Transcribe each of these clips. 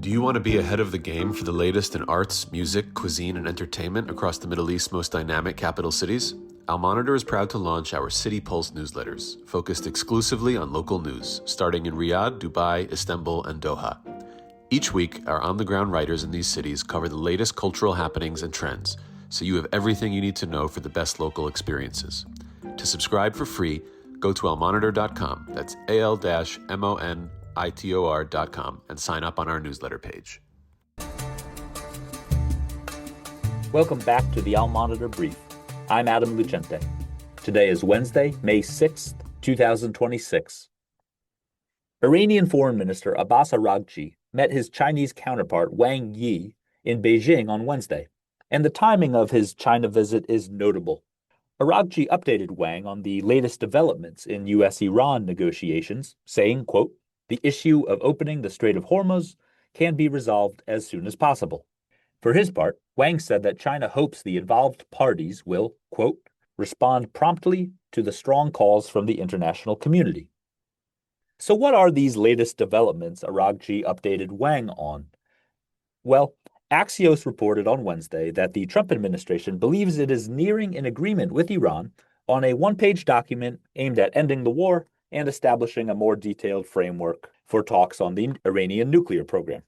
Do you want to be ahead of the game for the latest in arts, music, cuisine, and entertainment across the Middle East's most dynamic capital cities? Al Monitor is proud to launch our City Pulse newsletters, focused exclusively on local news, starting in Riyadh, Dubai, Istanbul, and Doha. Each week, our on-the-ground writers in these cities cover the latest cultural happenings and trends, so you have everything you need to know for the best local experiences. To subscribe for free, go to almonitor.com, that's al-monitor.com, and sign up on our newsletter page. Welcome back to the Al Monitor Brief. I'm Adam Lucente. Today is Wednesday, May 6th, 2026. Iranian Foreign Minister Abbas Araghchi met his Chinese counterpart Wang Yi in Beijing on Wednesday, and the timing of his China visit is notable. Araghchi updated Wang on the latest developments in U.S.-Iran negotiations, saying, quote, "The issue of opening the Strait of Hormuz can be resolved as soon as possible." For his part, Wang said that China hopes the involved parties will, quote, "respond promptly to the strong calls from the international community." So what are these latest developments Araghchi updated Wang on? Well, Axios reported on Wednesday that the Trump administration believes it is nearing an agreement with Iran on a one-page document aimed at ending the war and establishing a more detailed framework for talks on the Iranian nuclear program.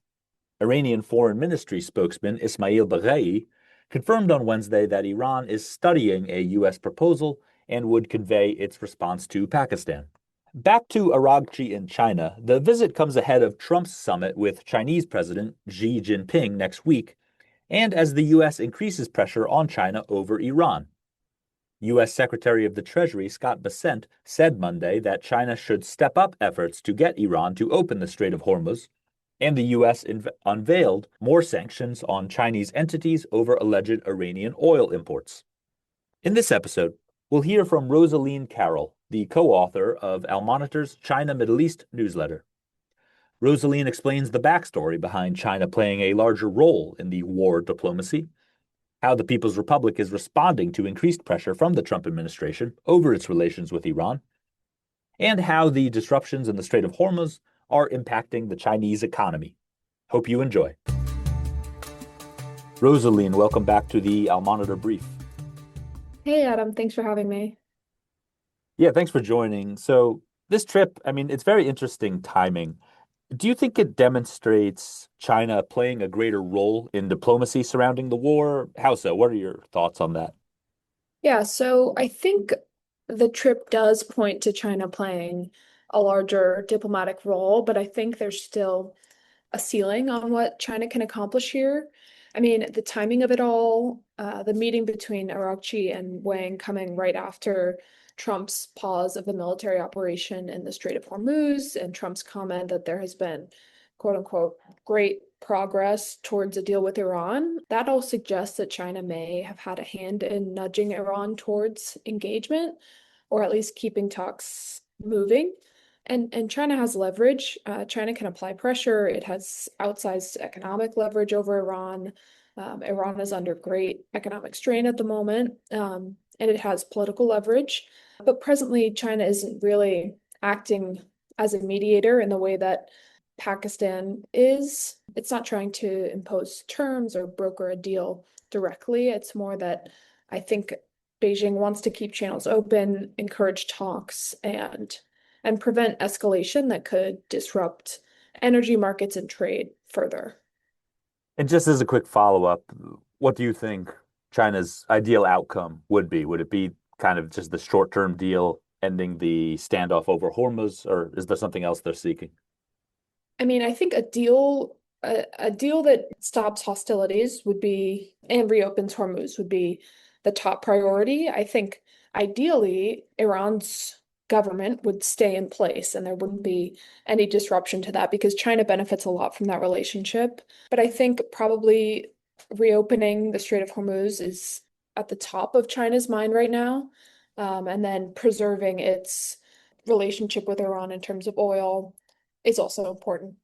Iranian Foreign Ministry spokesman Ismail Baghai confirmed on Wednesday that Iran is studying a U.S. proposal and would convey its response to Pakistan. Back to Araghchi in China, the visit comes ahead of Trump's summit with Chinese President Xi Jinping next week, and as the U.S. increases pressure on China over Iran. U.S. Secretary of the Treasury Scott Bessent said Monday that China should step up efforts to get Iran to open the Strait of Hormuz, and the U.S. unveiled more sanctions on Chinese entities over alleged Iranian oil imports. In this episode, we'll hear from Rosaleen Carroll, the co-author of Al Monitor's China Middle East newsletter. Rosaleen explains the backstory behind China playing a larger role in the war diplomacy, how the People's Republic is responding to increased pressure from the Trump administration over its relations with Iran, and how the disruptions in the Strait of Hormuz are impacting the Chinese economy. Hope you enjoy. Rosaleen, welcome back to the Al Monitor Brief. Hey, Adam. Thanks for having me. Yeah, thanks for joining. So this trip, it's very interesting timing. Do you think it demonstrates China playing a greater role in diplomacy surrounding the war? How so? What are your thoughts on that? Yeah, so I think the trip does point to China playing a larger diplomatic role, but I think there's still a ceiling on what China can accomplish here. The timing of it all, the meeting between Araghchi and Wang coming right after Trump's pause of the military operation in the Strait of Hormuz and Trump's comment that there has been, quote unquote, great progress towards a deal with Iran, that all suggests that China may have had a hand in nudging Iran towards engagement, or at least keeping talks moving. And China has leverage. China can apply pressure. It has outsized economic leverage over Iran. Iran is under great economic strain at the moment, and it has political leverage. But presently, China isn't really acting as a mediator in the way that Pakistan is. It's not trying to impose terms or broker a deal directly. It's more that I think Beijing wants to keep channels open, encourage talks, and prevent escalation that could disrupt energy markets and trade further. And just as a quick follow-up, what do you think China's ideal outcome would be? Would it be kind of just the short-term deal ending the standoff over Hormuz, or is there something else they're seeking? I think a deal that stops hostilities would be, and reopens Hormuz would be the top priority. I think ideally Iran's government would stay in place and there wouldn't be any disruption to that because China benefits a lot from that relationship. But I think probably reopening the Strait of Hormuz is at the top of China's mind right now, and then preserving its relationship with Iran in terms of oil is also important.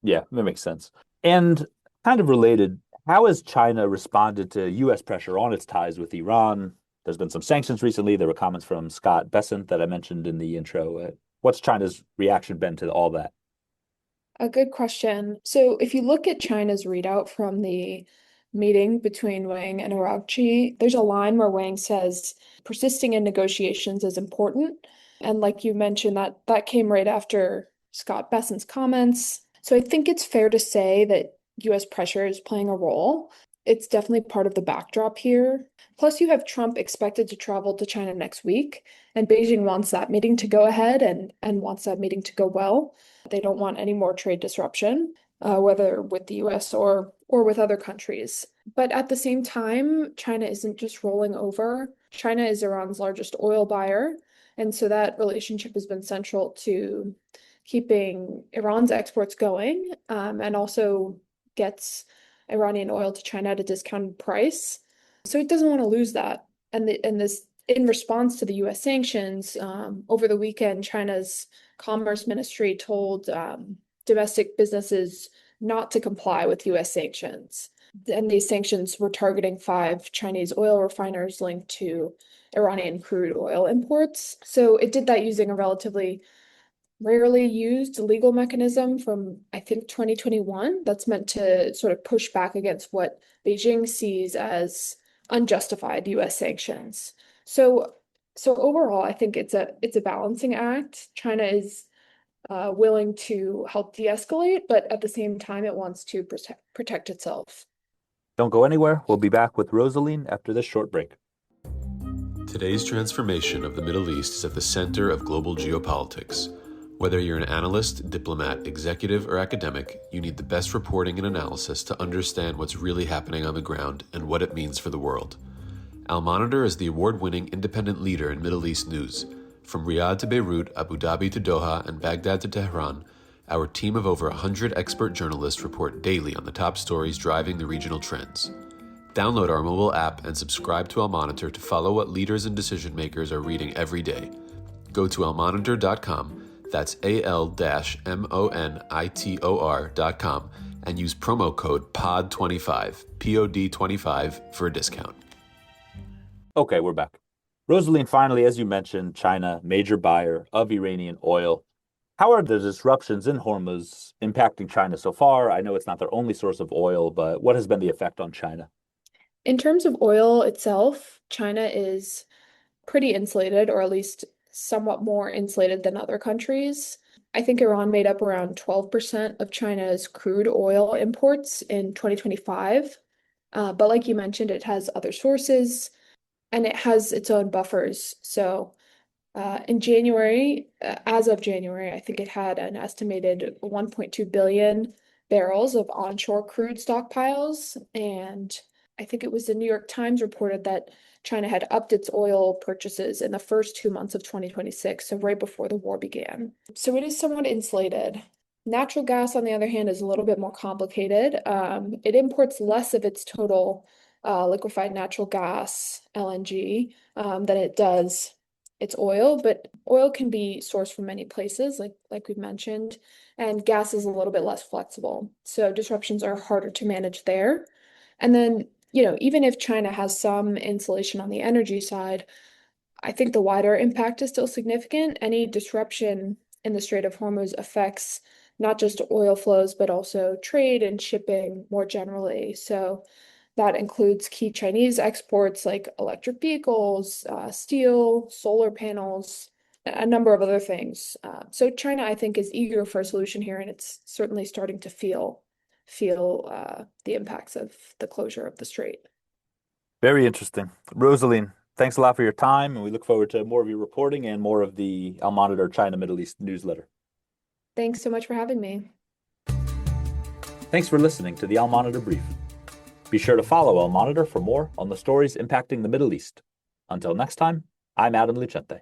Yeah, that makes sense. And kind of related, how has China responded to U.S. pressure on its ties with Iran? There's been some sanctions recently. There were comments from Scott Bessent that I mentioned in the intro. What's China's reaction been to all that? A good question. So if you look at China's readout from the meeting between Wang and Araghchi, there's a line where Wang says persisting in negotiations is important. And like you mentioned, that came right after Scott Bessent's comments. So I think it's fair to say that US pressure is playing a role. It's definitely part of the backdrop here. Plus, you have Trump expected to travel to China next week, and Beijing wants that meeting to go ahead and wants that meeting to go well. They don't want any more trade disruption, whether with the US or with other countries. But at the same time, China isn't just rolling over. China is Iran's largest oil buyer, and so that relationship has been central to keeping Iran's exports going, and also gets Iranian oil to China at a discounted price. So it doesn't want to lose that. And this in response to the US sanctions, over the weekend, China's Commerce Ministry told domestic businesses not to comply with US sanctions. And these sanctions were targeting 5 Chinese oil refiners linked to Iranian crude oil imports. So it did that using a relatively rarely used legal mechanism from, I think, 2021 that's meant to sort of push back against what Beijing sees as unjustified US sanctions. So overall, I think it's a balancing act. China is willing to help de-escalate, but at the same time, it wants to protect itself. Don't go anywhere. We'll be back with Rosaleen after this short break. Today's transformation of the Middle East is at the center of global geopolitics. Whether you're an analyst, diplomat, executive, or academic, you need the best reporting and analysis to understand what's really happening on the ground and what it means for the world. Al Monitor is the award-winning independent leader in Middle East news. From Riyadh to Beirut, Abu Dhabi to Doha, and Baghdad to Tehran, our team of over 100 expert journalists report daily on the top stories driving the regional trends. Download our mobile app and subscribe to Al Monitor to follow what leaders and decision makers are reading every day. Go to almonitor.com, that's AL-MONITOR.com, and use promo code POD25, POD25, for a discount. Okay, we're back. Rosaleen, finally, as you mentioned, China, major buyer of Iranian oil. How are the disruptions in Hormuz impacting China so far? I know it's not their only source of oil, but what has been the effect on China? In terms of oil itself, China is pretty insulated, or at least somewhat more insulated than other countries. I think Iran made up around 12% of China's crude oil imports in 2025. But like you mentioned, it has other sources and it has its own buffers. So in January, as of January, I think it had an estimated 1.2 billion barrels of onshore crude stockpiles. And I think it was the New York Times reported that China had upped its oil purchases in the first 2 months of 2026, so right before the war began. So it is somewhat insulated. Natural gas, on the other hand, is a little bit more complicated. It imports less of its total liquefied natural gas, LNG, than it does its oil, but oil can be sourced from many places, like we've mentioned, and gas is a little bit less flexible. So disruptions are harder to manage there. And then, even if China has some insulation on the energy side, I think the wider impact is still significant. Any disruption in the Strait of Hormuz affects not just oil flows, but also trade and shipping more generally. So that includes key Chinese exports like electric vehicles, steel, solar panels, a number of other things. So China, I think, is eager for a solution here, and it's certainly starting to feel the impacts of the closure of the strait. Very interesting. Rosaleen, thanks a lot for your time, and we look forward to more of your reporting and more of the Al Monitor China Middle East newsletter. Thanks so much for having me. Thanks for listening to the Al Monitor Brief. Be sure to follow Al Monitor for more on the stories impacting the Middle East. Until next time, I'm Adam Lucente.